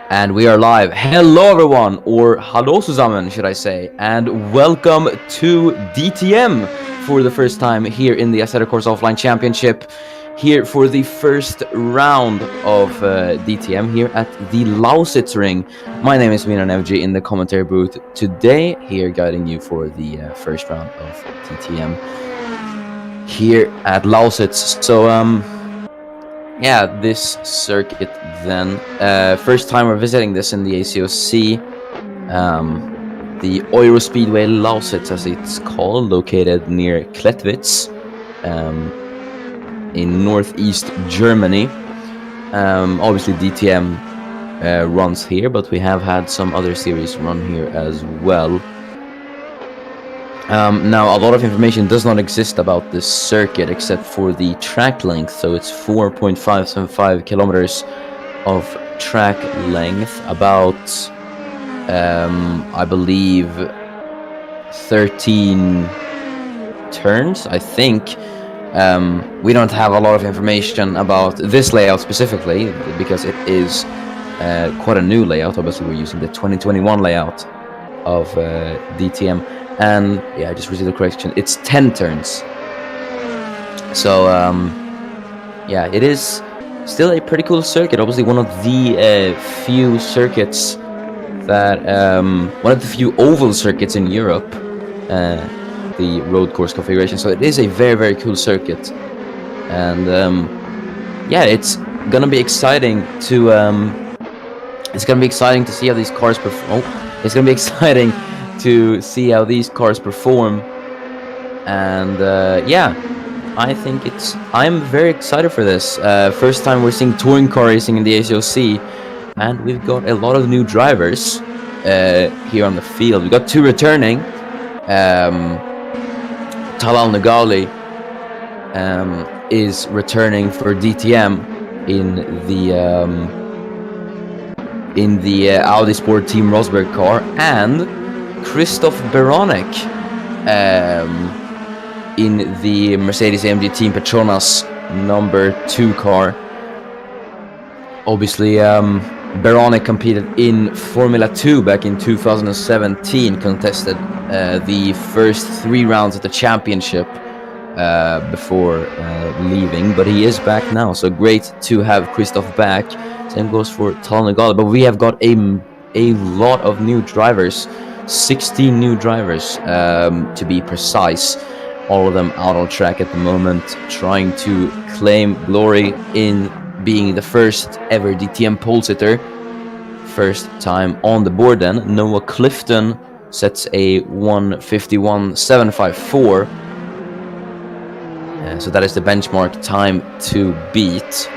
And we are live. Hello everyone, or hallo zusammen should I say, and welcome to DTM for the first time here in the Assetto Corsa Offline Championship, here for the first round of DTM here at the Lausitzring. My name is Mina Nevji in the commentary booth today, here guiding you for the first round of DTM here at Lausitz. So yeah, this circuit then, first time we're visiting this in the ACOC, the Eurospeedway Lausitz as it's called, located near Klettwitz in northeast Germany. Obviously DTM runs here, but we have had some other series run here as well. Now, a lot of information does not exist about this circuit except for the track length, so it's 4.575 kilometers of track length, about, I believe, 13 turns, I think. We don't have a lot of information about this layout specifically because it is quite a new layout. Obviously, we're using the 2021 layout of DTM, and yeah, I just received a correction. It's 10 turns. So yeah, it is still a pretty cool circuit. Obviously, one of the few circuits that one of the few oval circuits in Europe, the road course configuration. So it is a very, very cool circuit, and yeah, it's gonna be exciting to see how these cars perform. It's gonna be exciting to see how these cars perform, and yeah, I'm very excited for this. First time we're seeing touring car racing in the ACOC, and we've got a lot of new drivers here on the field. We've got two returning. Talal Nagali is returning for DTM in the Audi Sport Team Rosberg car, and Christoph Beronek in the Mercedes-AMG Team Petronas number 2 car. Obviously, Beronek competed in Formula 2 back in 2017, contested the first 3 rounds of the championship before leaving, but he is back now, so great to have Christoph back. Same goes for Talal Nagali, but we have got a lot of new drivers, 16 new drivers to be precise, all of them out on track at the moment, trying to claim glory in being the first ever DTM pole sitter. First time on the board then. Noah Clifton sets a 1:51.754. So that is the benchmark time to beat.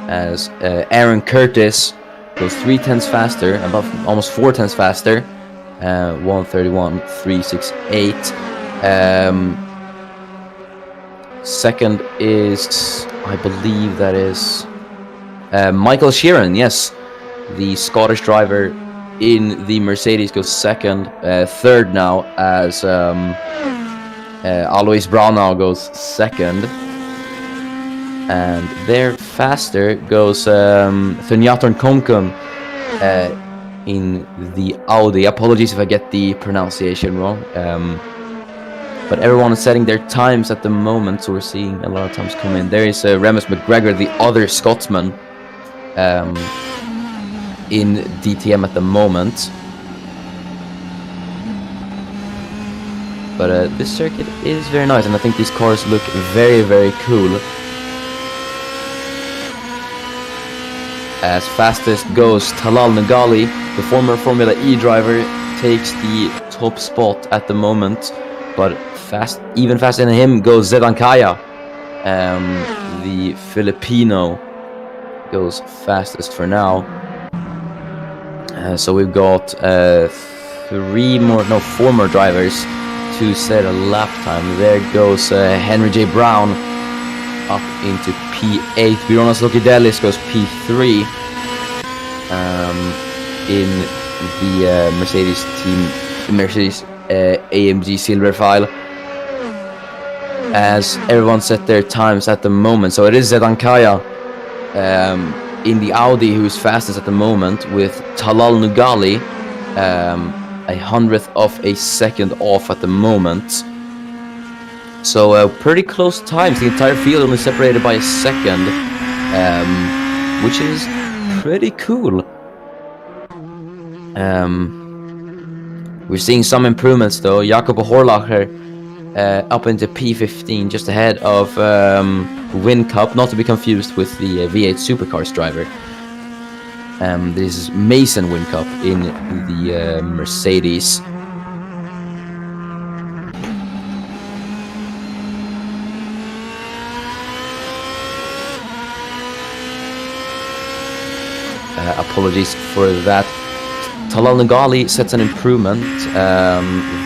As Aaron Curtis goes 3/10 faster, about almost 4/10 faster. 1:31.368. Second is, I believe that is Michael Sheeran, yes. The Scottish driver in the Mercedes goes second. Third now as Alois Braunau goes second. And there faster goes Thunjatorn Konkum in the Audi. Apologies if I get the pronunciation wrong. But everyone is setting their times at the moment, so we're seeing a lot of times come in. There is Remus McGregor, the other Scotsman, in DTM at the moment. But this circuit is very nice, and I think these cars look very, very cool. As fastest goes Talal Nagali, the former Formula E driver, takes the top spot at the moment. But even faster than him goes Zedan Kaya. The Filipino goes fastest for now. So we've got 4 more drivers to set a lap time. There goes Henry J. Brown up into P8. Bironas Lokidelis goes P3 in the Mercedes AMG Silver File. As everyone set their times at the moment, so it is Zedan Kaya in the Audi who's fastest at the moment, with Talal Nagali 1/100th of a second off at the moment. So pretty close times. The entire field only separated by a second, which is pretty cool. We're seeing some improvements though. Jakob Horlacher up into P15, just ahead of Wincup, not to be confused with the V8 Supercars driver. This is Mason Wincup in the Mercedes. Apologies for that. Talal Nagali sets an improvement,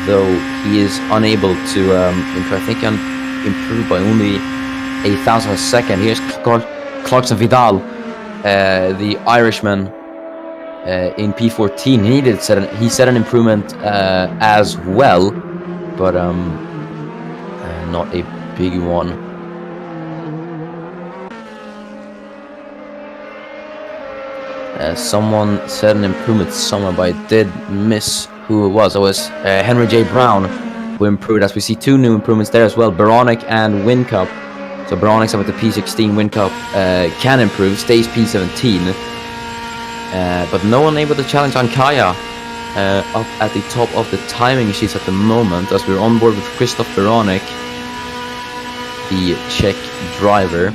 though he is unable to improve by only 1/1000 of a second. Here's Clarkson Vidal, the Irishman, in P14. He set an improvement as well, but not a big one. Someone said an improvement somewhere, but I did miss who it was. It was Henry J. Brown who improved, as we see 2 new improvements there as well, Baronic and WinCup. So Baronic's up at the P16, WinCup can improve, stays P17. But no one able to challenge Ankaya up at the top of the timing sheets at the moment, as we're on board with Christoph Baronic, the Czech driver.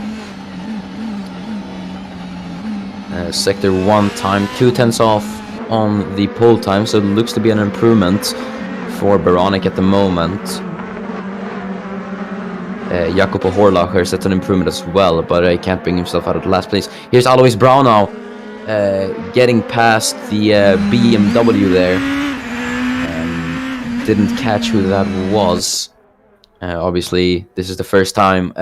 Sector 1 time, 2/10 off on the pole time, so it looks to be an improvement for Baronic at the moment. Jacopo Horlacher sets an improvement as well, but he can't bring himself out of the last place. Here's Alois Braunau getting past the BMW there. Didn't catch who that was. Obviously, this is the first time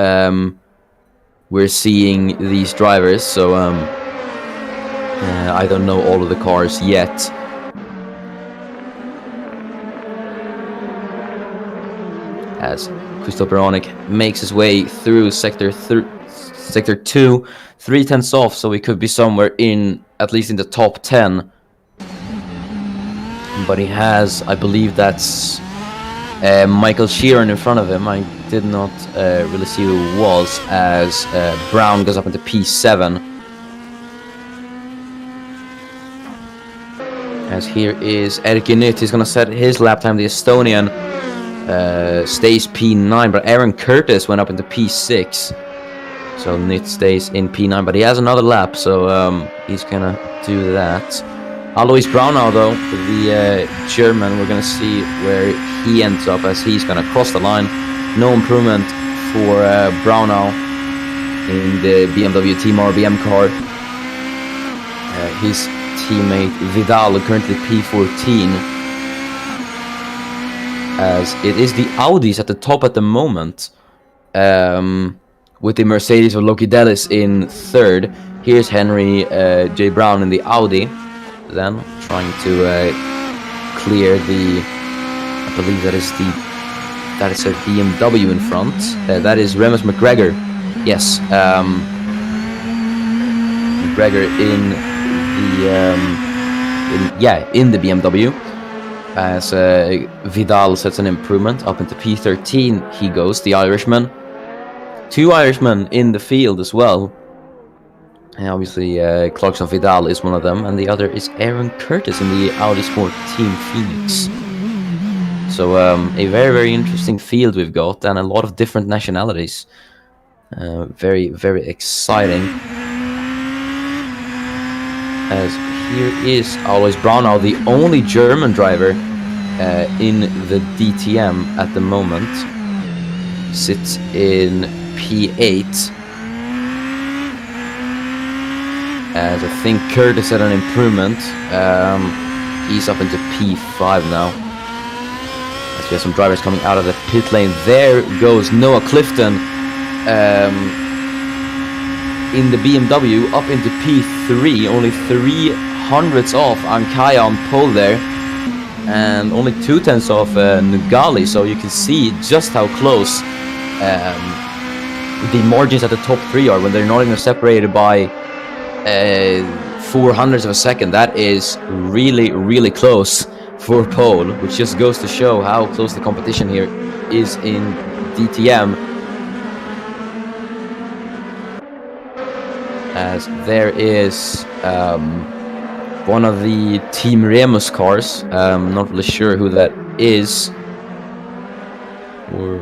we're seeing these drivers, so I don't know all of the cars yet. As Christoph Baronic makes his way through sector 2, 3/10 off, so we could be somewhere in, at least in the top 10. But he has, I believe that's Michael Sheeran in front of him. I did not really see who it was, as Brown goes up into P7. As here is Erik Nit, he's going to set his lap time, the Estonian. Stays P9, but Aaron Curtis went up into P6. So Nit stays in P9, but he has another lap, so he's gonna do that. Alois Braunau, though, the German, we're gonna see where he ends up, as he's gonna cross the line. No improvement for Braunau in the BMW Team RBM car. His teammate Vidal currently P14. As it is the Audis at the top at the moment, with the Mercedes of Loki Delis in 3rd. Here's Henry J. Brown in the Audi, then trying to clear the, I believe that is a BMW in front. That is Remus McGregor. Yes, McGregor in the BMW. As Vidal sets an improvement up into P13, he goes, the Irishman. 2 Irishmen in the field as well. And obviously, Clarkson Vidal is one of them, and the other is Aaron Curtis in the Audi Sport Team Phoenix. So a very, very interesting field we've got, and a lot of different nationalities. Very, very exciting. As here is Alois Braunau, the only German driver in the DTM at the moment. Sits in P8. As I think Curtis had an improvement. He's up into P5 now. As we have some drivers coming out of the pit lane. There goes Noah Clifton in the BMW up into P3. Only 3/100ths off Ankaya on pole there. And only 2/10 off Nugali. So you can see just how close the margins at the top 3 are when they're not even separated by 4/100ths of a second. That is really, really close for pole, which just goes to show how close the competition here is in DTM. As there is one of the Team Remus cars. Not really sure who that is. Or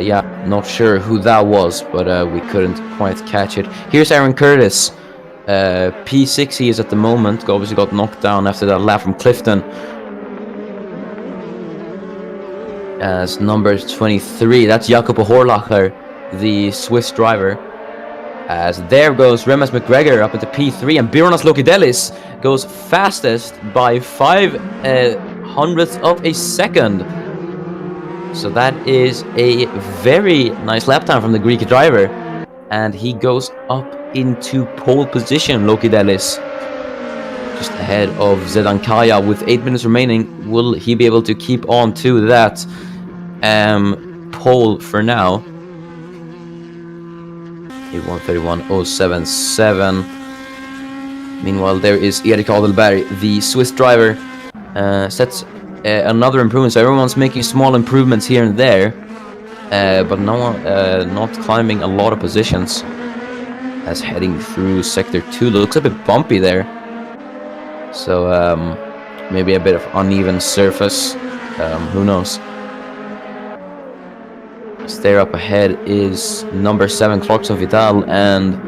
yeah, not sure who that was, but we couldn't quite catch it. Here's Aaron Curtis. P6 he is at the moment. Obviously got knocked down after that lap from Clifton. As number 23, that's Jacopo Horlacher, the Swiss driver. As there goes Remus McGregor up into P3, and Bironas Lokidelis goes fastest by 5/100ths of a second. So that is a very nice lap time from the Greek driver, and he goes up into pole position. Lokidelis just ahead of Zedan Kaya with 8 minutes remaining. Will he be able to keep on to that Pole for now. A 1:31.077. Meanwhile, there is Erik Adelberg, the Swiss driver, sets another improvement. So everyone's making small improvements here and there, but no one not climbing a lot of positions. As heading through sector 2, looks a bit bumpy there. So maybe a bit of uneven surface. Who knows? There up ahead is number 7 Clarkson Vidal, and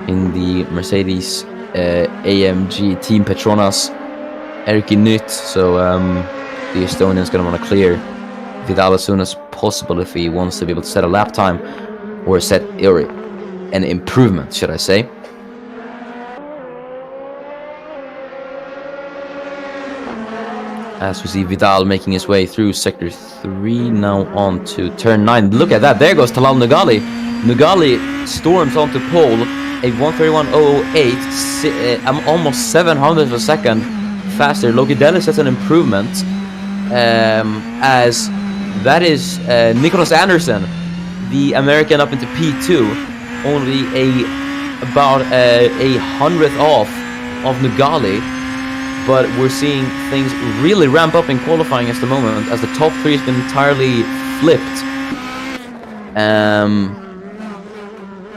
in the Mercedes AMG Team Petronas, Erki Nytt. So the Estonian's going to want to clear Vidal as soon as possible if he wants to be able to set a lap time or set an improvement, should I say. As we see Vidal making his way through sector 3, now on to turn 9. Look at that, there goes Talal Nugali. Nugali storms onto pole, a 1:31.08, almost 700 of a second faster. Loki Deli sets an improvement, as that is Nicholas Anderson, the American, up into P2, only about a 100th off of Nugali. But we're seeing things really ramp up in qualifying at the moment, as the top 3 has been entirely flipped.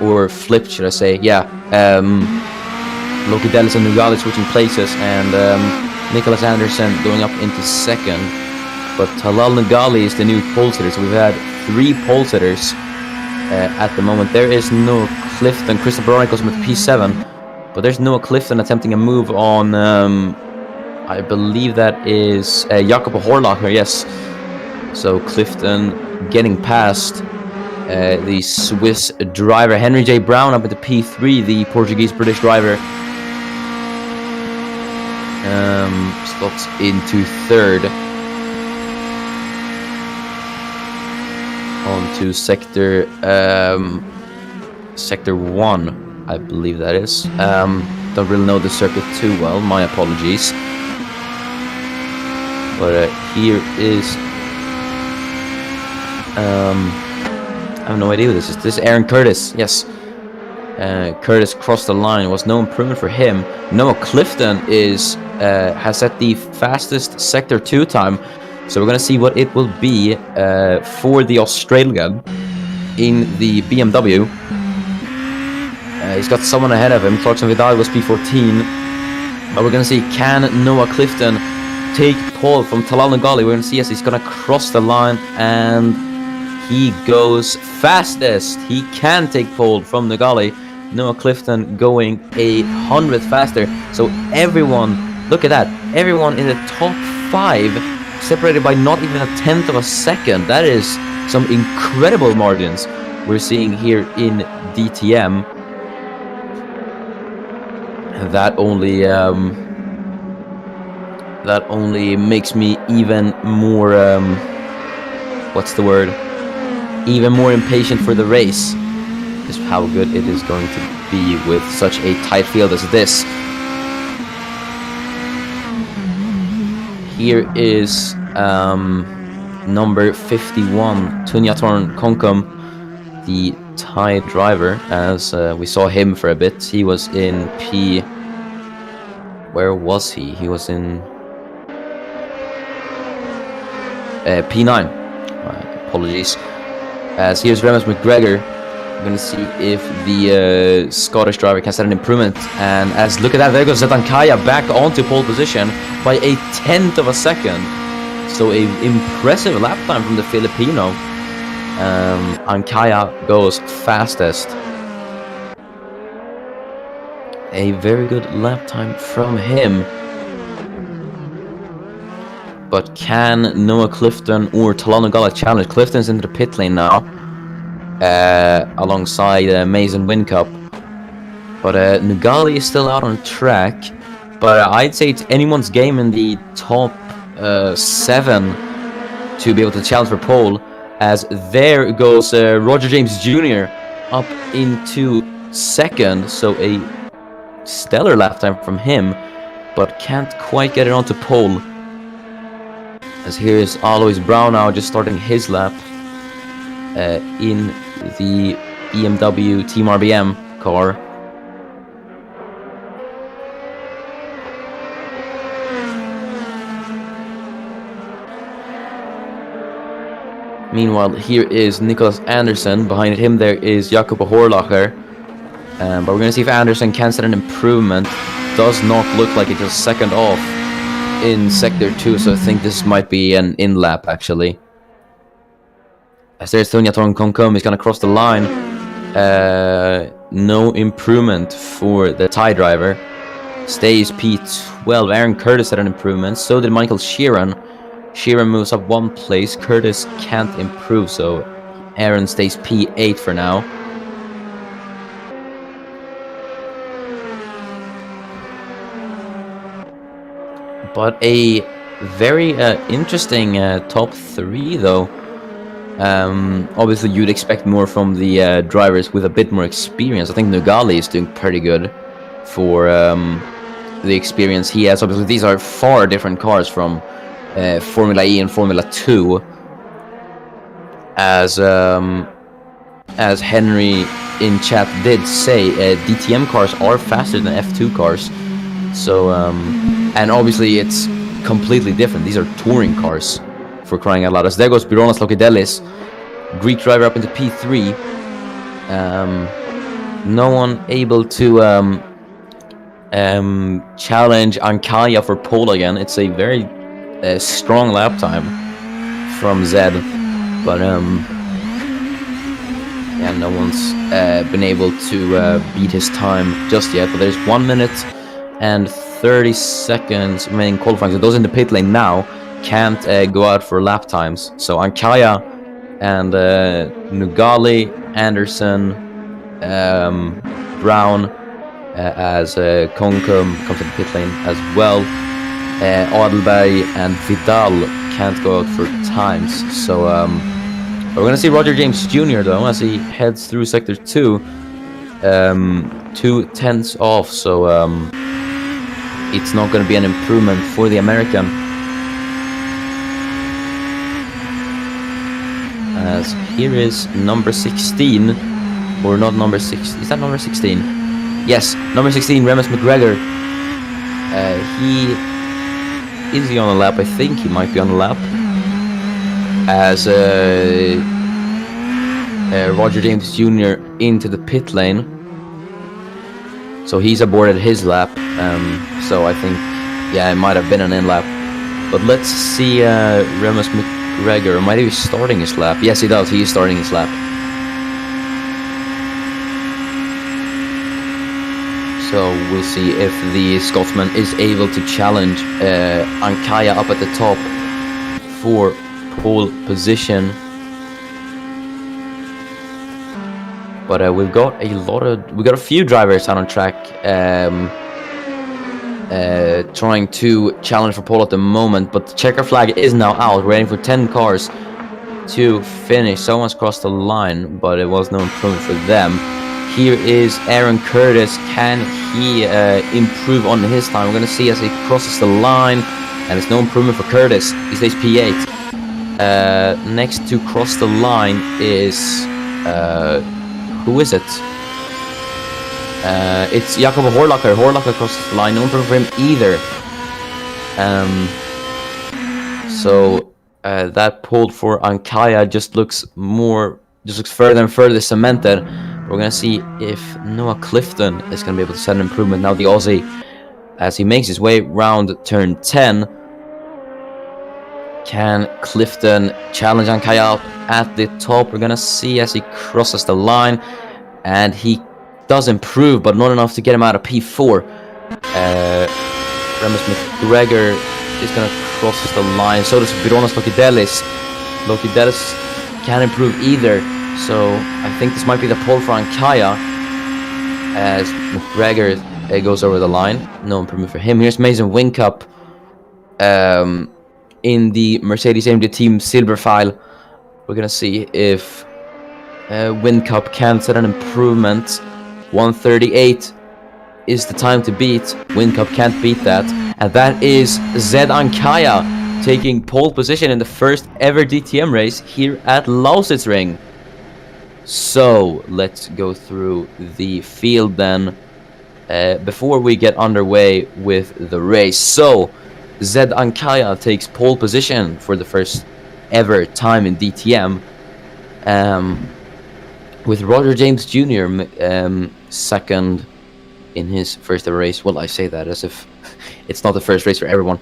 Or flipped, should I say. Yeah. Loki Delis and Nugali switching places, and Nicholas Anderson going up into 2nd. But Talal Nugali is the new pole sitter, so we've had 3 pole sitters at the moment. There is Noah Clifton. Christopher Veronicos with P7, but there's Noah Clifton attempting a move on... I believe that is Jakob Horlacher, yes. So Clifton getting past the Swiss driver. Henry J. Brown up into P3, the Portuguese-British driver. Slots into 3rd. On to sector 1, I believe that is. Don't really know the circuit too well, my apologies. But here is... I have no idea who this is. This is Aaron Curtis, yes. Curtis crossed the line. It was no improvement for him. Noah Clifton has set the fastest sector 2 time. So we're going to see what it will be for the Australian in the BMW. He's got someone ahead of him. Clarkson Vidal was P14. But we're going to see, can Noah Clifton take pole from Talal Nugali? We're going to see as he's going to cross the line, and he goes fastest. He can take pole from Nugali. Noah Clifton going 100th faster. So everyone, look at that. Everyone in the top 5 separated by not even a 1/10 of a second. That is some incredible margins we're seeing here in DTM. That only makes me even more even more impatient for the race, just how good it is going to be with such a tight field as this. Here is number 51, Tunyatorn Konkum, the Thai driver, as we saw him for a bit. He was in where was he? He was in P9. Apologies. As here's Remus McGregor. We're going to see if the Scottish driver can set an improvement. And as look at that, there goes Zetankaya back onto pole position by a 1/10 of a second. So a impressive lap time from the Filipino. Ankaya goes fastest. A very good lap time from him. But can Noah Clifton or Talal Nugali challenge? Clifton's into the pit lane now, alongside Mason Wincup. But Nugali is still out on track. But I'd say it's anyone's game in the top 7 to be able to challenge for pole. As there goes Roger James Jr. up into 2nd. So a stellar lap time from him, but can't quite get it onto pole. As here's Alois Brown now just starting his lap in the BMW Team RBM car. Meanwhile, here is Nicholas Anderson. Behind him there is Jakob Horlacher. But we're going to see if Anderson can set an improvement. Does not look like it, just second off in Sector 2, so I think this might be an in-lap actually. As there's Tonya Tonkoncom, he's going to cross the line. No improvement for the Thai driver. Stays P12. Aaron Curtis had an improvement, so did Michael Sheeran. Sheeran moves up one place. Curtis can't improve, so Aaron stays P8 for now. But a very interesting top 3 though. Obviously you'd expect more from the drivers with a bit more experience. I think Nugali is doing pretty good for the experience he has. Obviously these are far different cars from Formula E and Formula 2. As Henry in chat did say, DTM cars are faster than F2 cars. So, and obviously it's completely different. These are touring cars, for crying out loud. As there goes Bironas Lokidelis, Greek driver up into P3. No one able to challenge Ankaya for pole again. It's a very strong lap time from Zed, but yeah, no one's been able to beat his time just yet. But there's 1 minute and 30 seconds remaining qualifying. So those in the pit lane now can't go out for lap times. So Ankaya and Nugali, Anderson, Brown, as Konkum comes to the pit lane as well. Adelberg and Vidal can't go out for times. So we're gonna see Roger James Jr. though as he heads through Sector 2, 2 tenths off. So it's not going to be an improvement for the American. As here is number 16, or not number 6. Is that number 16? Yes, number 16, Remus McGregor. Is he on the lap? I think he might be on the lap. As Roger James Jr. into the pit lane. So he's aborted his lap. So I think, yeah, it might have been an in-lap. But let's see Remus McGregor. Might he be starting his lap? Yes, he does. He is starting his lap. So we'll see if the Scotsman is able to challenge Ankaya up at the top for pole position. But we've got a few drivers out on track trying to challenge for pole at the moment. But the checker flag is now out, waiting for 10 cars to finish. Someone's crossed the line, but it was no improvement for them. Here is Aaron Curtis. Can he improve on his time? We're going to see as he crosses the line, and it's no improvement for Curtis. He stays P8. Next to cross the line is who is it? It's Jakob Horlacher. Horlacher crosses the line. No improvement for him either. So that pole for Ankaya just looks further and further cemented. We're gonna see if Noah Clifton is gonna be able to set an improvement now. The Aussie, as he makes his way round turn 10, can Clifton challenge Ankaya out at the top? We're gonna see as he crosses the line, and he does improve, but not enough to get him out of P4. Remus McGregor is gonna cross the line. So does Bironas Lokidelis. Lokidelis can't improve either. So I think this might be the pole for Ankaya as McGregor goes over the line. No improvement for him. Here's Mason Wincup in the Mercedes-AMG Team Silver File. We're going to see if Wincup can set an improvement. 1:38 is the time to beat. Wincup can't beat that. And that is Zed Ankaya taking pole position in the first ever DTM race here at Lausitzring. So let's go through the field then before we get underway with the race. So Zed Ankaya takes pole position for the first ever time in DTM, with Roger James Jr. Second in his first ever race. Well, I say that as if it's not the first race for everyone.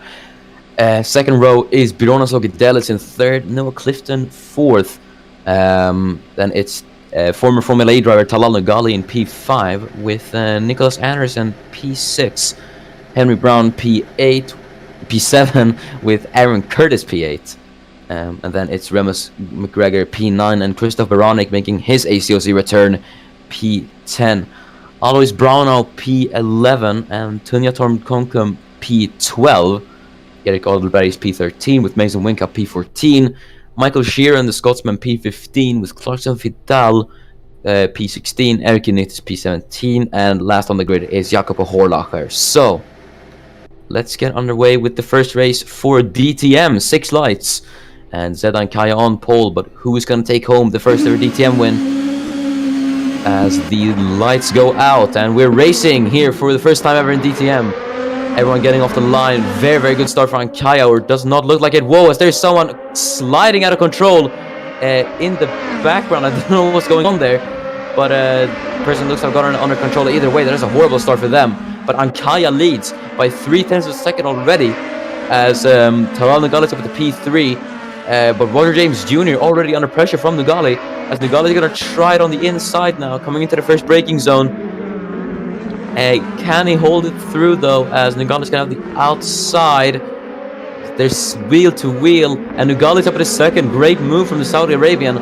Second row is Bironas Ogidelis in third, Noah Clifton fourth. Then it's former Formula E driver Talal Nagali in P5, with Nicholas Anderson P6, Henry Brown P8, P7 with Aaron Curtis P8. And then it's Remus McGregor P9 and Christoph Baronik making his ACOC return P10. Alois Brownau P11 and Tunja Tormkonkum P12. Erik Adelberg P13 with Mason Winka P14. Michael Sheeran, the Scotsman, P15 with Clarkson Vidal P16. Eric Nitz P17. And last on the grid is Jakob Horlacher. So let's get underway with the first race for DTM. 6 lights. And Zedan Kaya on pole, but who is going to take home the first ever DTM win? As the lights go out, and we're racing here for the first time ever in DTM. Everyone getting off the line. Very, very good start for Ankaya, or does not look like it. Whoa, as there's someone sliding out of control in the background. I don't know what's going on there, but the person looks like got it under control. Either way, that is a horrible start for them. But Ankaya leads by 0.3 of a second already, as Taral Nagali is up with the P3. But Roger James Jr. already under pressure from Nagali, as Nagali is going to try it on the inside now, coming into the first braking zone. Can he hold it through though, as Nagali is going to have the outside. There's wheel to wheel, and Nugali's up at a second. Great move from the Saudi Arabian,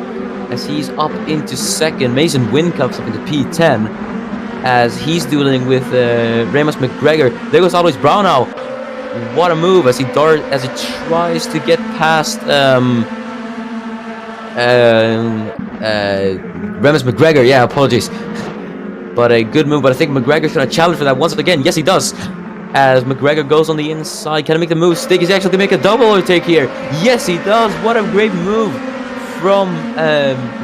as he's up into second. Mason Wincups up into P10, as he's dueling with Remus McGregor. There goes Alois Brownau. What a move as he tries to get past Remus McGregor. Yeah, apologies. But a good move, but I think McGregor's going to challenge for that once again. Yes, he does. As McGregor goes on the inside. Can he make the move stick? Is he actually going to make a double overtake here? Yes, he does. What a great move from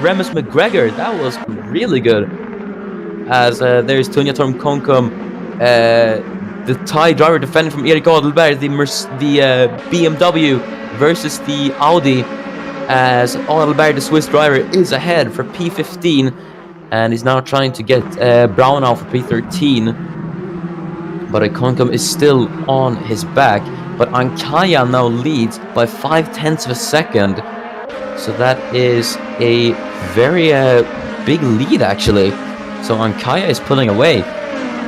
Remus McGregor. That was really good. As there's Tunja Tormkonkum, the Thai driver defending from Erik Adelberg, the BMW versus the Audi, as Adelberg, the Swiss driver, is ahead for P15, and he's now trying to get Brownau for P13, but Konkum is still on his back. But Ankaya now leads by 0.5 of a second, so that is a very big lead actually. So Ankaya is pulling away.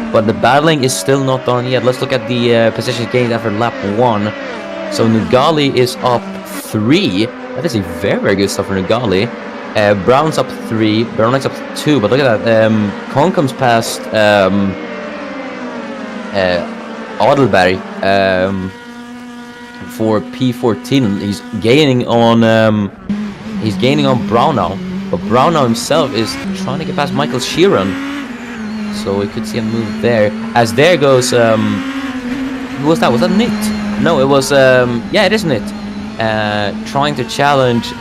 But the battling is still not done yet. Let's look at the positions gained after lap 1. So Nagali is up 3. That is a very, very good stuff for Nagali. Brown's up 3. Baronik's up 2. But look at that. Con comes past Adelberg for P14. He's gaining on Brownau. But Brownau himself is trying to get past Michael Sheeran. So we could see a move there. As there goes, who was that? Was that Nit? No, it was, yeah, it is Nit. Trying to challenge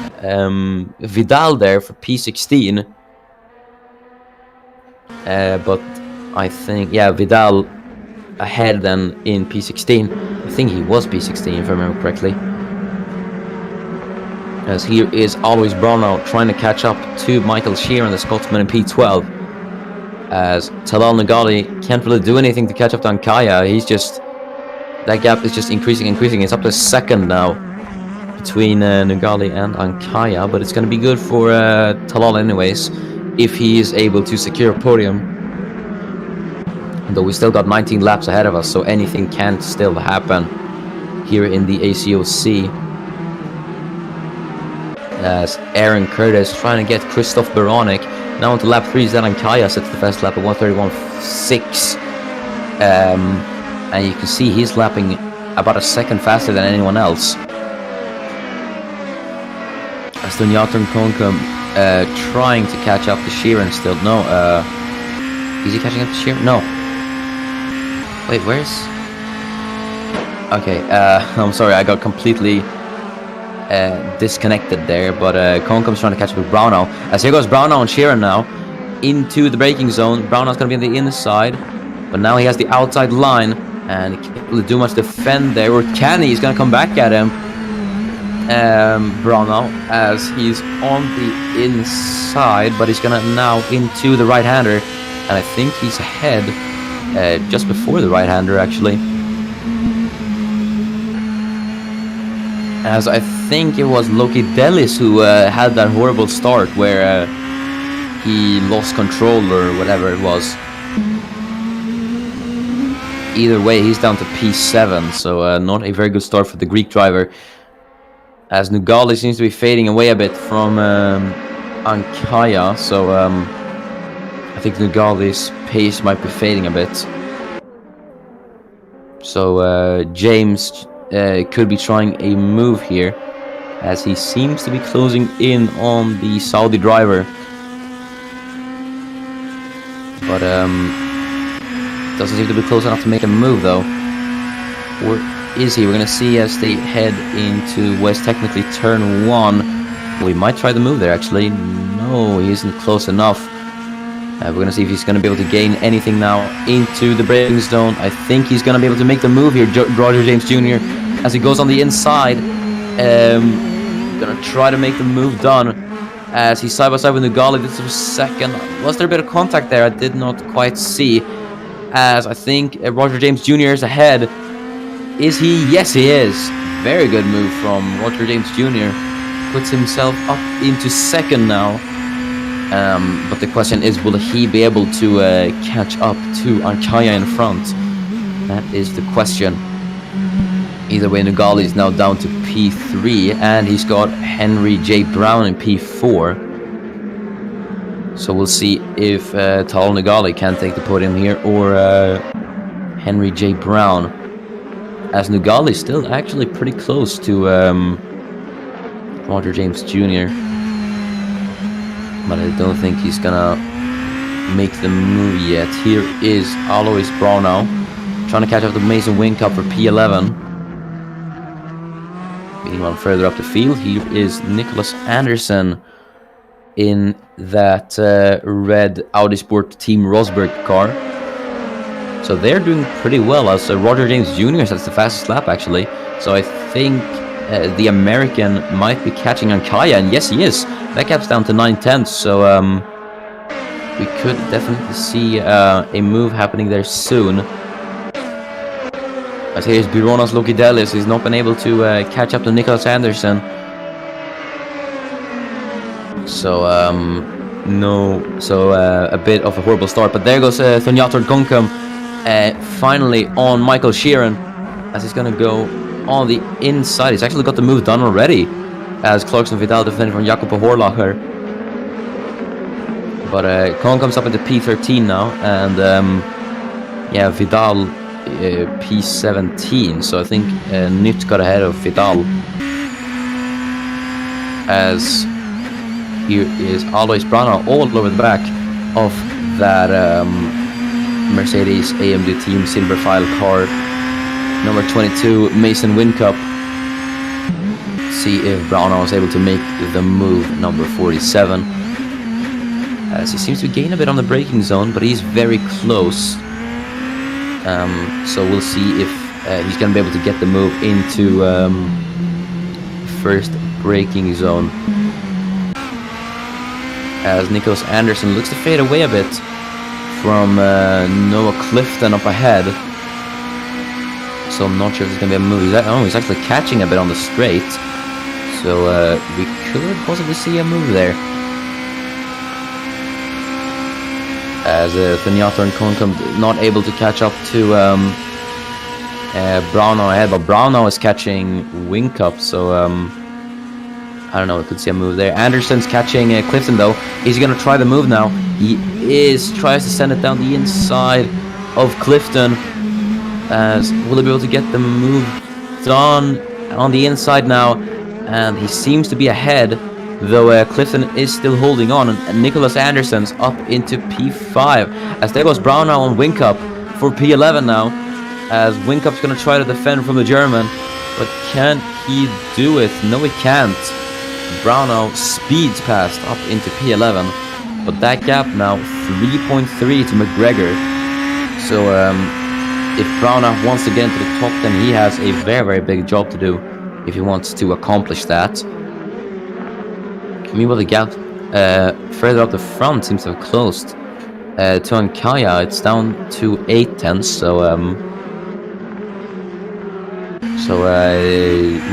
Vidal there for P16. But I think, yeah, Vidal ahead then in P16. I think he was P16 if I remember correctly. As here is Alois Brownau trying to catch up to Michael Sheeran, the Scotsman, in P12. As Talal Nagali can't really do anything to catch up to Ankaya. That gap is just increasing. It's up to second now between Nagali and Ankaya, but it's going to be good for Talal anyways, if he is able to secure a podium. Though we still got 19 laps ahead of us, so anything can still happen here in the ACOC. As Aaron Curtis trying to get Christoph Baronik. Now on to lap 3, Zedan Kaya sets the fast lap at 1:31.6. And you can see he's lapping about a second faster than anyone else. As Tunjatun Konkum trying to catch up to Sheeran still. No, is he catching up to Sheeran? No. Wait, where's... Okay, I'm sorry, I got completely disconnected there, but Concom's trying to catch up with Brownell. As here goes Brownell and Sheeran now into the braking zone. Brownell's going to be on the inside, but now he has the outside line, and he can't really do much to defend there. Or can he? He's going to come back at him. Brownell, as he's on the inside, but he's going to now into the right-hander, and I think he's ahead just before the right-hander, actually. As I think it was Loki Delis who had that horrible start where he lost control or whatever it was. Either way, he's down to P7, so not a very good start for the Greek driver. As Nugali seems to be fading away a bit from Ankaya, so I think Nugali's pace might be fading a bit. So James could be trying a move here, as he seems to be closing in on the Saudi driver. But doesn't seem to be close enough to make a move though. Or is he? We're gonna see as they head into what is technically turn 1. We might try the move there actually. No, he isn't close enough. We're gonna see if he's gonna be able to gain anything now into the braking zone. I think he's gonna be able to make the move here, Roger James Jr. as he goes on the inside. Gonna try to make the move done as he's side by side with Nugali. This is a second. Was there a bit of contact there? I did not quite see. As I think Roger James Jr. is ahead. Is he? Yes, he is. Very good move from Roger James Jr. Puts himself up into second now. But the question is, will he be able to catch up to Ankaya in front? That is the question. Either way, Nugali is now down to P3, and he's got Henry J. Brown in P4. So we'll see if Tal Nugali can take the podium here, or Henry J. Brown. As Nugali is still actually pretty close to Roger James Jr. But I don't think he's gonna make the move yet. Here is Alois Brownell trying to catch up to Mason Winkup for P11. Meanwhile, further up the field, here is Nicholas Anderson in that red Audi Sport Team Rosberg car. So they're doing pretty well, as Roger James Jr. sets the fastest lap actually. So I think the American might be catching Ankaya, and yes he is. That gap's down to 9/10, so we could definitely see a move happening there soon. As here's Bironas Lokidelis, he's not been able to catch up to Nicholas Anderson. So a bit of a horrible start, but there goes Thonyator Gonkum finally on Michael Sheeran, as he's gonna go on the inside. He's actually got the move done already, as Clarkson Vidal defending from Jacopo Horlacher. But Con comes up into P13 now, and yeah, Vidal P17. So I think Nytt got ahead of Vidal. As here is Alois Brownell all over the back of that Mercedes AMD Team Silver File car. Number 22, Mason Winkup. See if Brownell was able to make the move, number 47. As he seems to gain a bit on the braking zone, but he's very close. So we'll see if he's going to be able to get the move into first braking zone. As Nicholas Anderson looks to fade away a bit from Noah Clifton up ahead. So I'm not sure if there's going to be a move. He's actually catching a bit on the straight. So we could possibly see a move there. As Thonyator and Concom not able to catch up to Brownell ahead. But Brownell is catching Winkup. So I don't know, we could see a move there. Anderson's catching Clifton though. Is he going to try the move now? He tries to send it down the inside of Clifton. As will he be able to get the move done on the inside now? And he seems to be ahead, though Clifton is still holding on. And Nicholas Anderson's up into P5. As there goes Brownell and Winkup for P11 now. As Winkup's going to try to defend from the German. But can he do it? No, he can't. Brown now speeds past up into P11. But that gap now 3.3 to McGregor. So if Brown now wants to get into the top, then he has a very, very big job to do if he wants to accomplish that. Meanwhile, the gap further up the front seems to have closed. To Ankaya, it's down to 8/10. So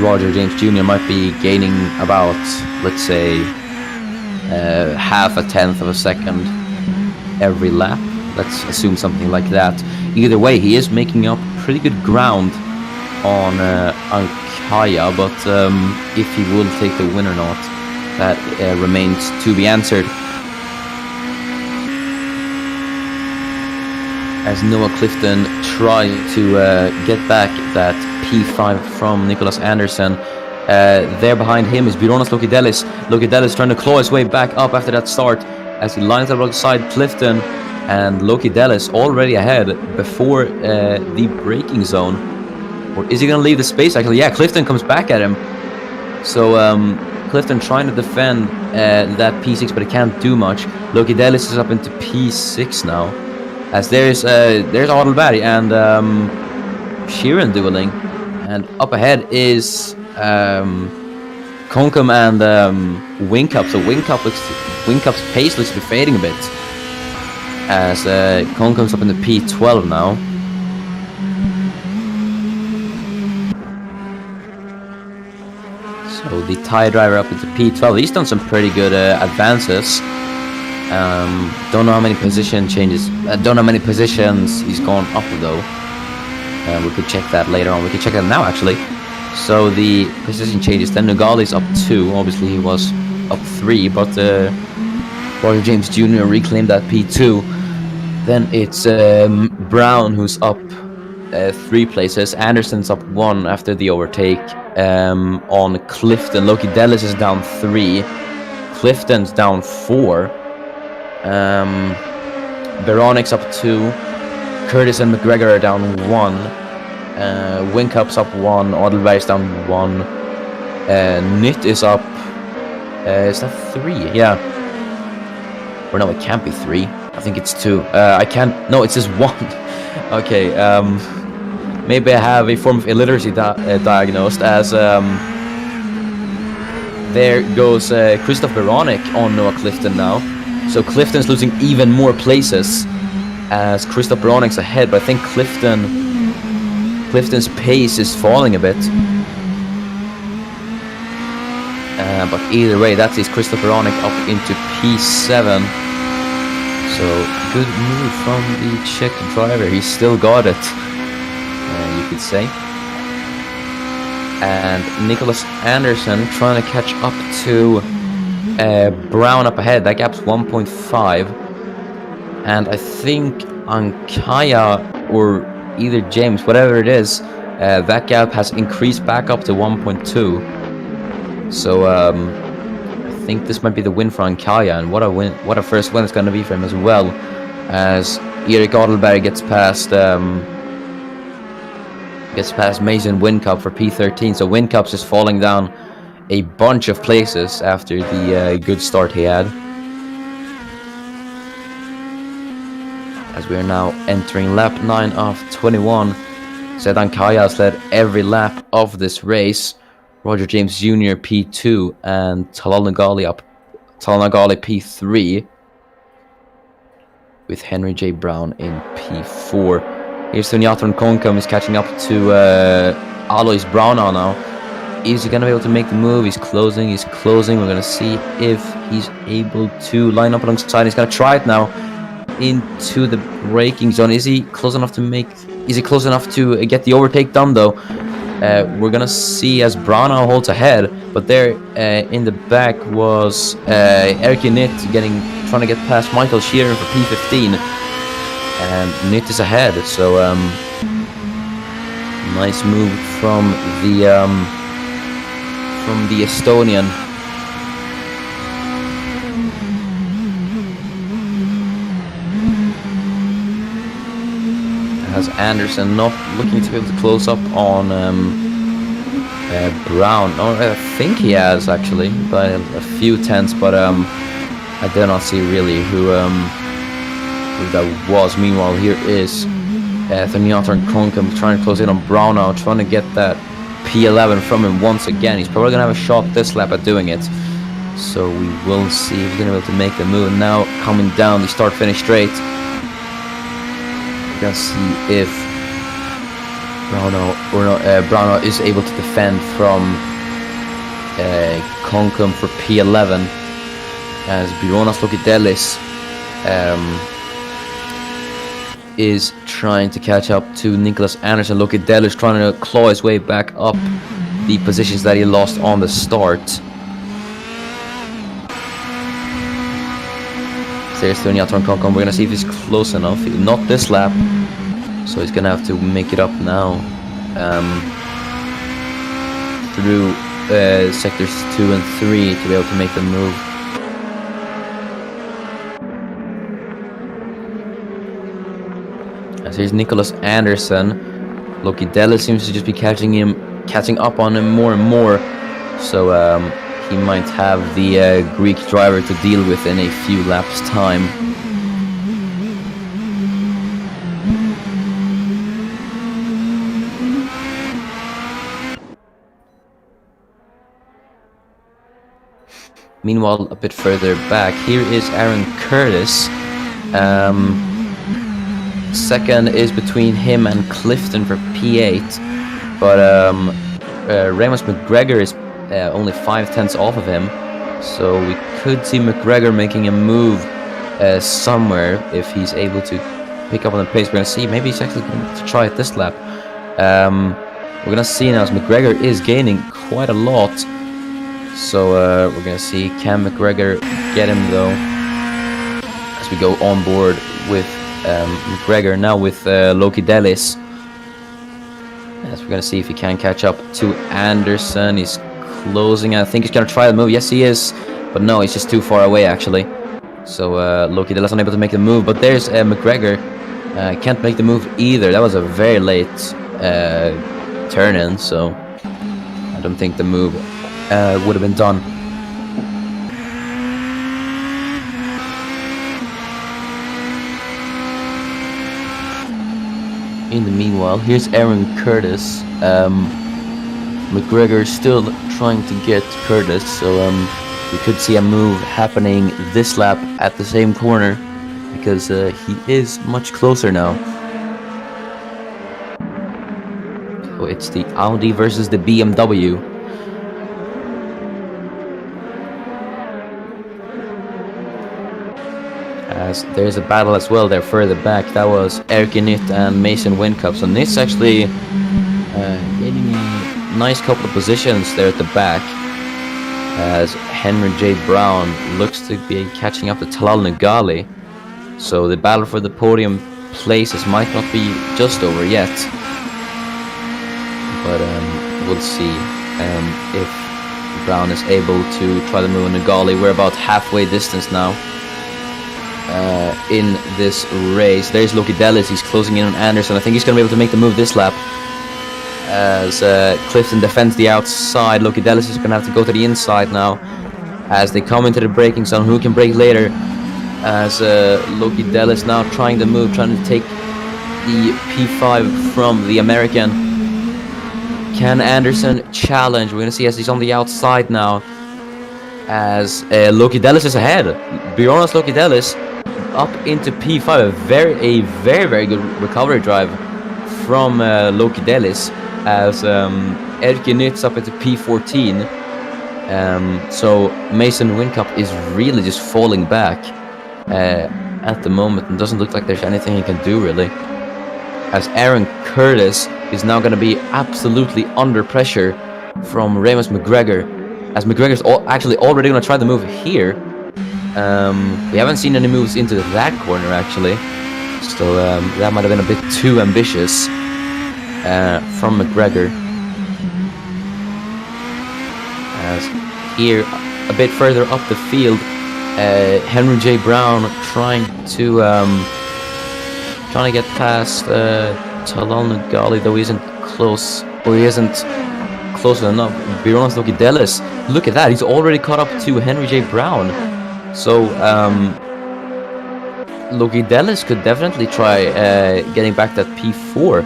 Roger James Jr. might be gaining about, let's say, half a tenth of a second every lap. Let's assume something like that. Either way, he is making up pretty good ground on Ankaya, but if he will take the win or not, that remains to be answered. As Noah Clifton tried to get back that P5 from Nicholas Anderson. There behind him is Bironas Lokidelis. Lokidelis trying to claw his way back up after that start as he lines up alongside Clifton, and Lokidelis already ahead before the braking zone. Or is he going to leave the space actually? Yeah, Clifton comes back at him. So Clifton trying to defend that P6, but he can't do much. Lokidelis is up into P6 now. As there's Adelberg and Sheeran dueling, and up ahead is Konkum and Wingcup. So Wingcup's pace looks to be fading a bit, as Konkum's up in the P12 now. So the tie driver up into P12. He's done some pretty good advances. Don't know how many position changes. Don't know how many positions he's gone up though. We could check that later on. We could check that now actually. So the position changes. Then Nogali's up 2. Obviously he was up 3, but Roger James Jr. reclaimed that P2. Then it's Brown who's up 3 places. Anderson's up 1 after the overtake on Clifton. Lokidelis is down 3. Clifton's down 4. Veronic's up 2. Curtis and McGregor are down 1. Wincup's up 1. Adelberg's down 1. Nit is up. Is that 3? Yeah. Or no, it can't be 3. I think it's 2. I can't. No, it's just 1. Okay. Maybe I have a form of illiteracy diagnosed, as there goes Christoph Veronic on Noah Clifton now. So Clifton's losing even more places as Christoph Veronic's ahead, but I think Clifton's pace is falling a bit. But either way, that is Christoph Veronic up into P7. So good move from the Czech driver. He still got it, you could say. And Nicholas Anderson trying to catch up to Brown up ahead. That gap's 1.5. And I think Ankaya or either James, whatever it is, that gap has increased back up to 1.2. So I think this might be the win for Ankaya, and what a first win it's going to be for him as well, as Erik Adelberg gets past Mason Whincup for P13. So Whincup's just falling down a bunch of places after the good start he had. As we are now entering lap 9 of 21. Said Ankaya has led every lap of this race. Roger James Jr. P2 and Talal Nagali P3, with Henry J. Brown in P4. Here's Sunyatran Konkum is catching up to Alois Brown now. Is he going to be able to make the move? He's closing. We're going to see if he's able to line up alongside. He's going to try it now into the braking zone. Is he close enough to get the overtake done though? We're going to see as Brown now holds ahead, but there in the back was Erki Nitt trying to get past Michael Sheeran for P15. And Nitt is ahead, so nice move from the Estonian. As Anderson not looking to be able to close up on Brown. Oh, I think he has actually by a few tenths, but I did not see really who that was. Meanwhile, here is Thaniatar and Kronkum trying to close in on Brown now, trying to get that P11 from him once again. He's probably gonna have a shot this lap at doing it. So we will see if he's gonna be able to make the move. Now coming down the start-finish straight. We're gonna see if Brauno is able to defend from Konkum for P11, as Bironas Lokidelis is trying to catch up to Nicholas Anderson. Lokidelis trying to claw his way back up the positions that he lost on the start. There's Thaniatar and Konkum. We're gonna see if he's close enough. Not this lap. So he's gonna have to make it up now through sectors 2 and 3 to be able to make the move. As here's Nicholas Anderson. Lokidelis seems to just be catching up on him more and more. So he might have the Greek driver to deal with in a few laps' time. Meanwhile, a bit further back, here is Aaron Curtis. Second is between him and Clifton for P8, but Remus McGregor is only 5 tenths off of him, so we could see McGregor making a move somewhere if he's able to pick up on the pace. We're gonna see. Maybe he's actually going to try it this lap. We're gonna see now as McGregor is gaining quite a lot. So we're gonna see, can McGregor get him though? As we go on board with McGregor now with Lokidelis. As we're gonna see if he can catch up to Anderson. He's closing. I think he's gonna try the move. Yes, he is, but no, he's just too far away actually. So Lokidelis unable to make the move. But there's McGregor. Can't make the move either. That was a very late turn in, so I don't think the move would have been done. In the meanwhile, here's Aaron Curtis. McGregor still trying to get Curtis, so we could see a move happening this lap at the same corner, because he is much closer now. So it's the Audi versus the BMW. As there's a battle as well there further back. That was Erky Nytt and Mason Wincup. So Nytt's actually getting a nice couple of positions there at the back, as Henry J. Brown looks to be catching up to Talal Ngali. So the battle for the podium places might not be just over yet, but we'll see if Brown is able to try the move on Ngali. We're about halfway distance now in this race. There's Lokidelis. He's closing in on Anderson. I think he's going to be able to make the move this lap, as Clifton defends the outside. Lokidelis is going to have to go to the inside now as they come into the braking zone. Who can brake later? As Lokidelis now trying the move, trying to take the P5 from the American. Can Anderson challenge? We're going to see as he's on the outside now, as Lokidelis is ahead. Bironas Lokidelis up into P5. A very good recovery drive from Lokidelis, as Erky Nytt's up into P14. So Mason Wincup is really just falling back at the moment, and doesn't look like there's anything he can do really, as Aaron Curtis is now going to be absolutely under pressure from Remus McGregor, as McGregor's actually already going to try the move here. We haven't seen any moves into that corner actually, so that might have been a bit too ambitious from McGregor. As here, a bit further up the field, Henry J. Brown trying to get past Talal Ngali, though he isn't close, or he isn't close enough. Bironas Lokidelis, look at that, he's already caught up to Henry J. Brown. So Lokidelis could definitely try getting back that P4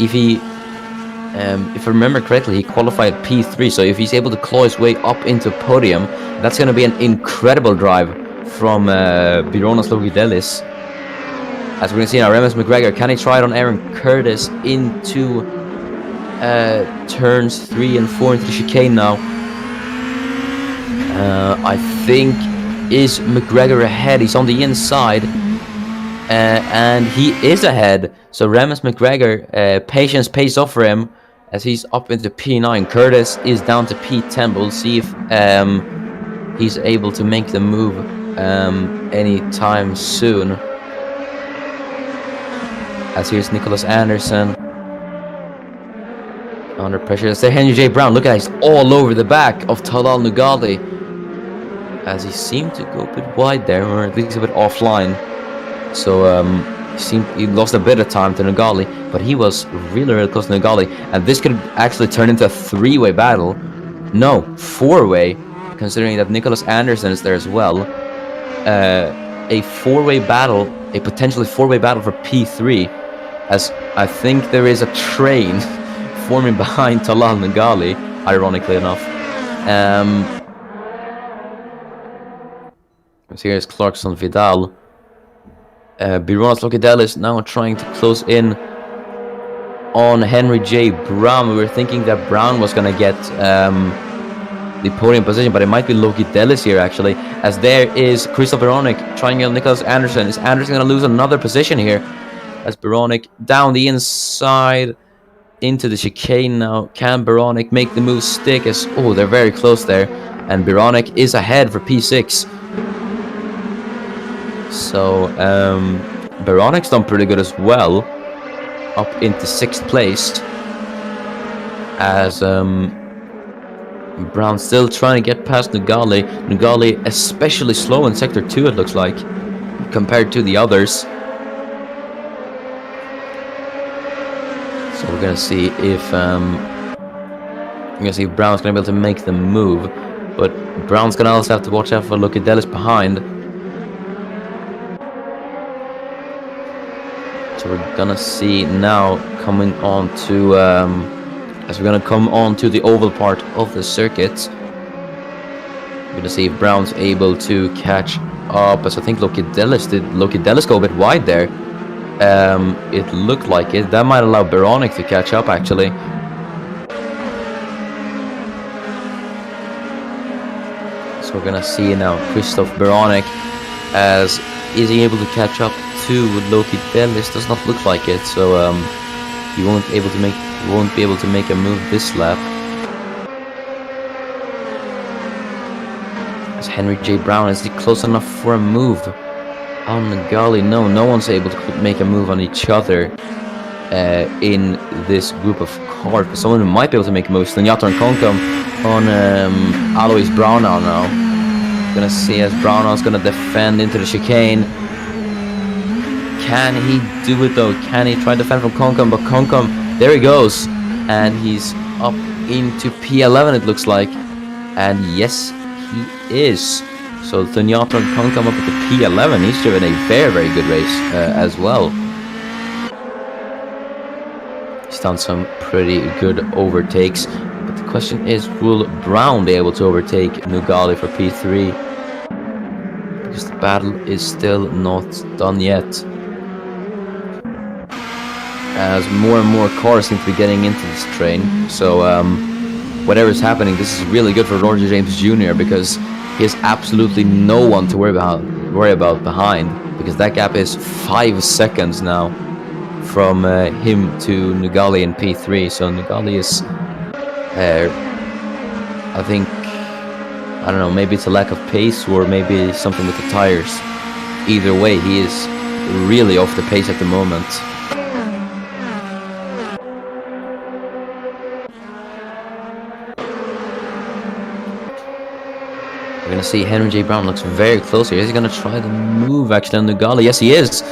if he, if I remember correctly, he qualified P3. So if he's able to claw his way up into podium, that's going to be an incredible drive from Bironas Lokidelis. As we're going to see now, Remus McGregor, can he try it on Aaron Curtis into turns 3 and 4 into the chicane now? I think, is McGregor ahead? He's on the inside, and he is ahead. So Remus McGregor, patience pays off for him as he's up into P9. Curtis is down to P10. We'll see if he's able to make the move anytime soon. As here's Nicholas Anderson under pressure. Let's say Henry J. Brown. Look at that, he's all over the back of Talal Nugali, as he seemed to go a bit wide there, or at least a bit offline. So he lost a bit of time to Nugali, but he was really, really close to Nugali, and this could actually turn into a 3-way battle. No, 4-way, considering that Nicholas Anderson is there as well. A 4-way battle, a potentially 4-way battle for P3, as I think there is a train forming behind Talal Nugali, ironically enough. So here's Clarkson Vidal. Bironas Lokidelis now trying to close in on Henry J. Brown. We were thinking that Brown was going to get the podium position, but it might be Lokidelis here actually, as there is Crystal Veronic trying out Nicholas Anderson. Is Anderson going to lose another position here? As Veronic down the inside into the chicane now. Can Veronic make the move stick? As oh, they're very close there, and Veronic is ahead for P6. So Veronic's done pretty good as well, up into 6th place, as Brown still trying to get past Nugali. Nugali especially slow in sector 2, it looks like, compared to the others. So we're gonna see if Brown's gonna be able to make the move, but Brown's gonna also have to watch out for Lokidelis behind. So we're gonna see now coming on to as we're gonna come on to the oval part of the circuit. We're gonna see if Brown's able to catch up, as I think Lokidelis go a bit wide there. It looked like it. That might allow Veronic to catch up actually. So we're gonna see now Christoph Veronic, as is he able to catch up to Lokidelis? Does not look like it. So he won't be able to make a move this lap. As Henry J. Brown, is he close enough for a move on Nugali? No one's able to make a move on each other in this group of cars. But someone who might be able to make a move is Stenyator and Konkam on Alois Brownau now. Gonna see as Brownau's gonna defend into the chicane. Can he do it though? Can he try to defend from Konkam? But Konkam, there he goes, and he's up into P11 it looks like, and yes he is. So Stenyator and Konkam up at the P11. He's driven a very, very good race as well. He's done some pretty good overtakes, but the question is, will Brown be able to overtake Nugali for P3? Because the battle is still not done yet, as more and more cars seem to be getting into this train. So whatever's happening, this is really good for Roger James Jr. because he has absolutely no one to worry about behind, because that gap is 5 seconds now from him to Nugali in P3. So Nugali is, I think, I don't know, maybe it's a lack of pace or maybe something with the tires. Either way, he is really off the pace at the moment. We're going to see Henry J. Brown looks very close here. Is he going to try the move actually on Nugali? Yes, he is.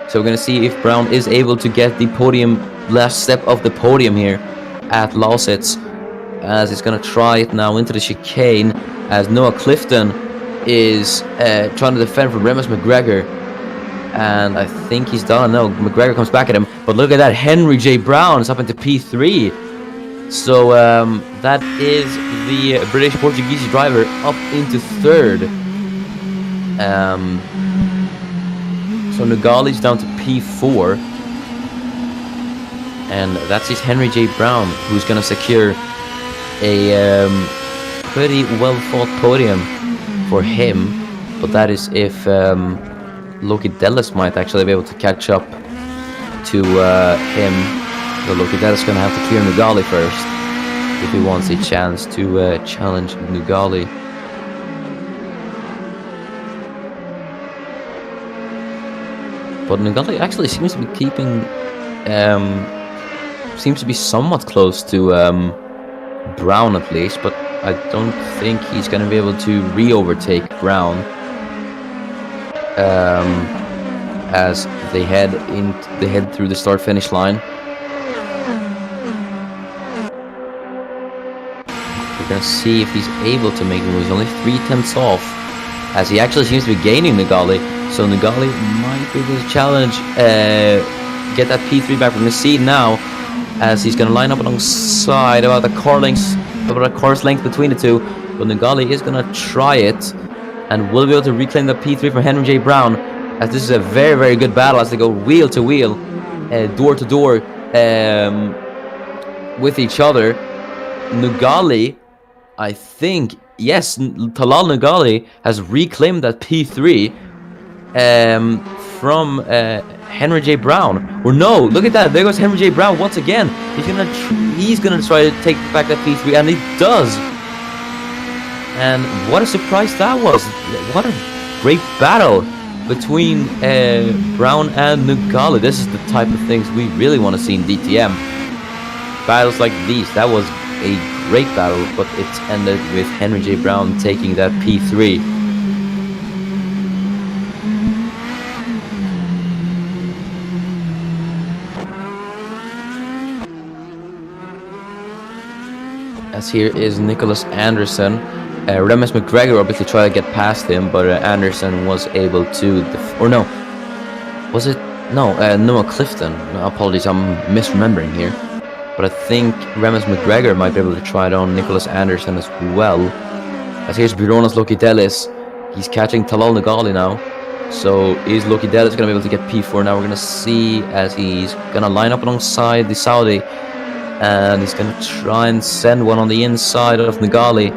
So we're going to see if Brown is able to get the podium, last step of the podium here at Lausitz. as he's going to try it now into the chicane, as Noah Clifton is trying to defend from Remus McGregor. And I think he's done. No, McGregor comes back at him. But look at that. Henry J. Brown is up into P3. So that is the British-Portuguese driver up into third. So Nugali's down to P4. And that sees Henry J. Brown, who's going to secure a pretty well-fought podium for him. But that is if Loki Dellis might actually be able to catch up to him. So Loki Dellis is going to have to clear Nugali first if he wants a chance to challenge Nugali. But Nugali actually seems to be keeping, seems to be somewhat close to Brown at least, but I don't think he's going to be able to re-overtake Brown. As they head through the start-finish line. We're gonna see if he's able to make the move. He's only 3/10 off, as he actually seems to be gaining Nugali. So Nugali might be able to challenge, get that P3 back from the seat now, as he's gonna line up alongside about a car's length between the two. But Nugali is gonna try it, and will be able to reclaim the P3 from Henry J. Brown, as this is a very, very good battle as they go wheel to wheel, door to door with each other. Nugali, I think, yes, Talal Nugali has reclaimed that P3 from Henry J. Brown. Or no, look at that, there goes Henry J. Brown once again. He's gonna try to take back that P3, and he does. And what a surprise that was. What a great battle between Brown and Nugali. This is the type of things we really want to see in DTM. Battles like these. That was a great battle, but it ended with Henry J. Brown taking that P3. As here is Nicholas Anderson. Remus McGregor obviously tried to get past him, but Anderson was able to... Noah Clifton. No, apologies, I'm misremembering here. But I think Remus McGregor might be able to try it on Nicholas Anderson as well. As here's Bironas Lokidelis. He's catching Talal Nugali now. So is Lokidelis going to be able to get P4 now? We're going to see as he's going to line up alongside the Saudi. And he's going to try and send one on the inside of Nugali.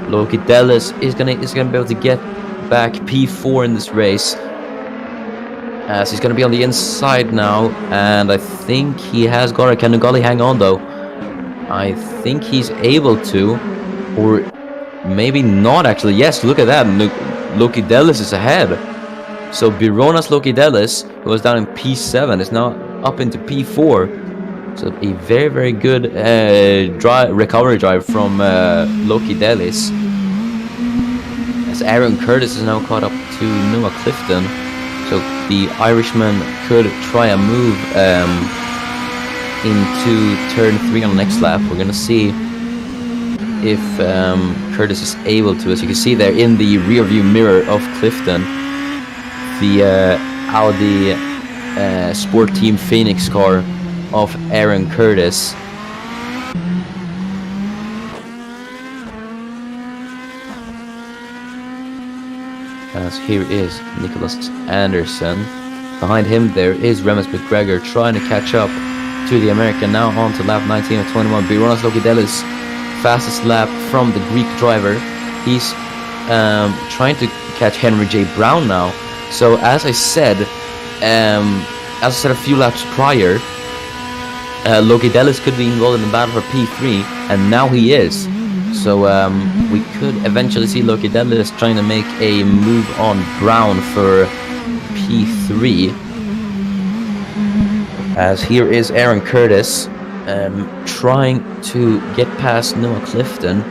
Lokidelis is gonna be able to get back P4 in this race, as he's gonna be on the inside now, and I think he has got it. Can Nugali hang on though? I think he's able to, or maybe not actually. Yes, look at that. Lokidelis is ahead. So Bironas Lokidelis, who was down in P7, is now up into P4. So a very, very good recovery drive from Lokidelis. As Aaron Curtis is now caught up to Noah Clifton. So the Irishman could try a move into turn 3 on the next lap. We're going to see if Curtis is able to. As you can see there in the rear view mirror of Clifton, the Audi Sport Team Phoenix car of Aaron Curtis. As here is Nicholas Anderson. Behind him there is Remus McGregor trying to catch up to the American. Now on to lap 19 of 21. Bironas Lokidelis, fastest lap from the Greek driver. He's trying to catch Henry J. Brown now. So as I said a few laps prior, Lokidelis could be involved in the battle for P3, and now he is. So we could eventually see Lokidelis trying to make a move on Brown for P3. As here is Aaron Curtis trying to get past Noah Clifton.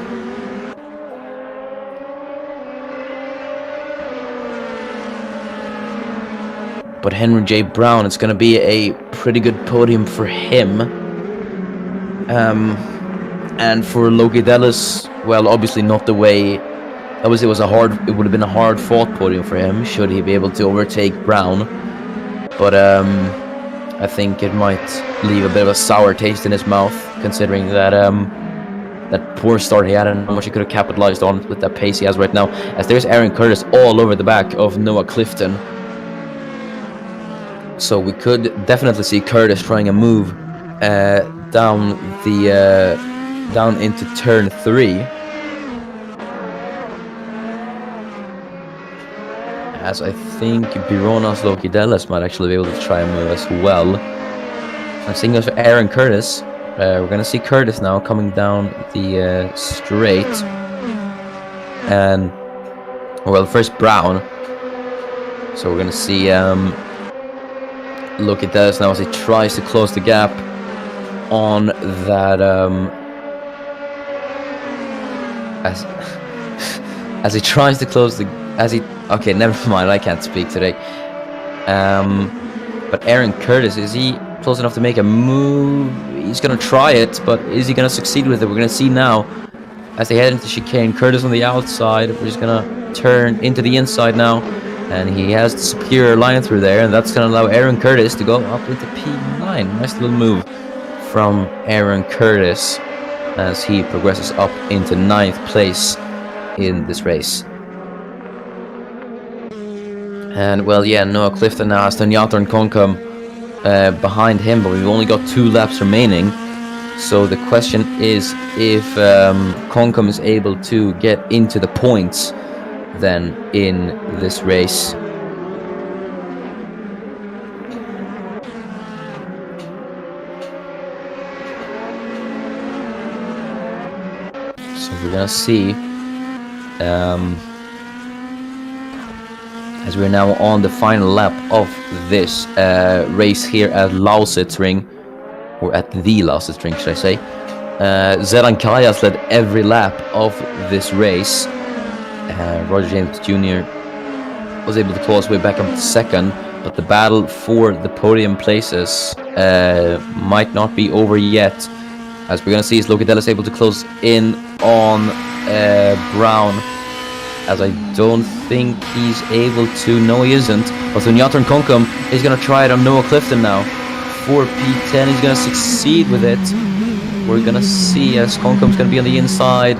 But Henry J. Brown, it's going to be a pretty good podium for him. And for Loki Dallas, well, obviously not the way. Obviously, it would have been a hard fought podium for him should he be able to overtake Brown. But I think it might leave a bit of a sour taste in his mouth, considering that that poor start he had and how much he could have capitalized on with that pace he has right now. As there's Aaron Curtis all over the back of Noah Clifton. So we could definitely see Curtis trying a move down into turn 3. As I think Bironas Loki Dallas might actually be able to try a move as well. I'm seeing this for Aaron Curtis. We're gonna see Curtis now coming down the straight, and well, first Brown. So we're gonna see Loki Dallas now as he tries to close the gap on that as he tries to close the okay, never mind, I can't speak today. But Aaron Curtis, is he close enough to make a move? He's gonna try it, but is he gonna succeed with it? We're gonna see now as they head into chicane. Curtis on the outside. We're just gonna turn into the inside now, and he has the superior line through there, and that's gonna allow Aaron Curtis to go up into P9. Nice little move from Aaron Curtis as he progresses up into 9th place in this race. And well, yeah, Noah Clifton now has Tonyatron Konkam behind him, but we've only got 2 laps remaining. So the question is if Konkam is able to get into the points then in this race. So we're gonna see as we're now on the final lap of this race here at Lausitzring, or at the Lausitzring, should I say. Zeran Kajas led every lap of this race. Roger James Jr. was able to claw his way back up to 2nd, but the battle for the podium places might not be over yet. As we're going to see, is Loki Dallas able to close in on Brown, as I don't think he's able to. No, he isn't. But Tonyatron Konkam is going to try it on Noah Clifton now. For P10, he's going to succeed with it. We're going to see as Konkam's going to be on the inside.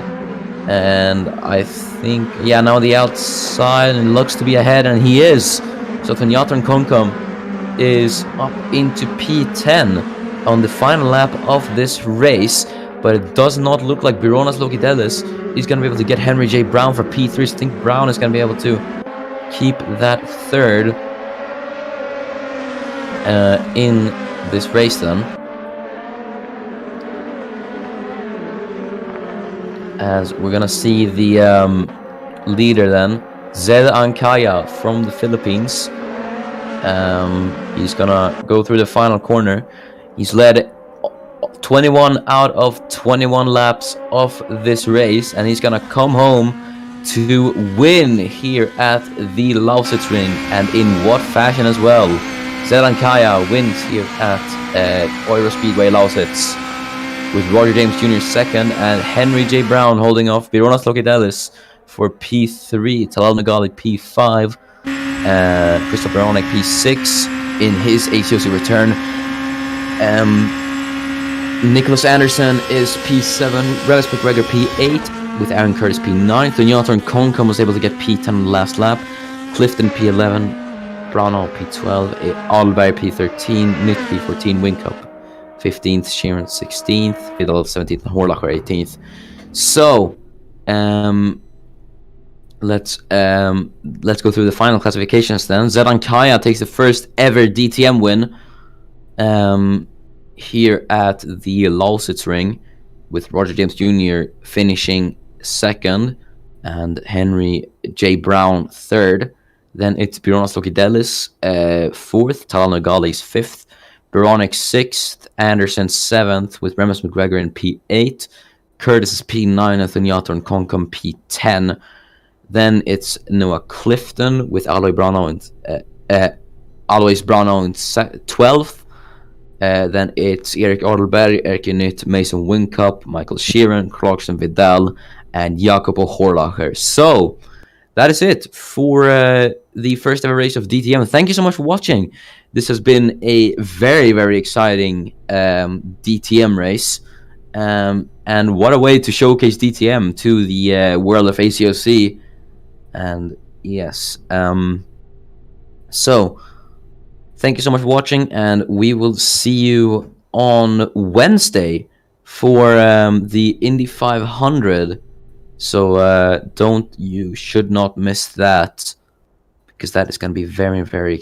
And I think, yeah, now on the outside, and looks to be ahead, and he is. So Tonyatron Konkam is up into P10 on the final lap of this race. But it does not look like Bironas Loki Dallas is going to be able to get Henry J. Brown for P3. So I think Brown is going to be able to keep that 3rd in this race then. As we're going to see the leader then, Zed Ankaya from the Philippines. He's going to go through the final corner. He's led 21 out of 21 laps of this race, and he's gonna come home to win here at the Lausitzring, and in what fashion as well. Zeran Kaya wins here at Euro Speedway Lausitz, with Roger James Jr. 2nd and Henry J. Brown holding off Bironas Loki Dallas for P3, Talal Nagali P5, Christopher Oronek P6 in his HOC return. Nicholas Anderson is P7, Revis McGregor P8, with Aaron Curtis P9. Tonyatron Konkam was able to get P10 on the last lap. Clifton P11, Brano P12, Alberg P13, Nick P14, Winkup 15th, Sheeran 16th, Vidal 17th, and Horlacher 18th. So, let's go through the final classifications then. Zeran Kaya takes the first ever DTM win here at the Lausitzring, with Roger James Jr. finishing 2nd and Henry J. Brown 3rd. Then it's Bironas Loki Dallas 4th, Talal Nagali's 5th, Oronek 6th, Anderson 7th, with Remus McGregor in P8, Curtis is P9, and Tonyatron Konkam P10. Then it's Noah Clifton with Alois Brano in 12th. Then it's Erik Adelberg, Erke Nytt, Mason Wincup, Michael Sheeran, Clarkson Vidal, and Jacopo Horlacher. So that is it for the first ever race of DTM. Thank you so much for watching. This has been a very, very exciting DTM race. And what a way to showcase DTM to the world of ACOC. And yes, so thank you so much for watching, and we will see you on Wednesday for the Indy 500. So you should not miss that, because that is going to be very, very exciting.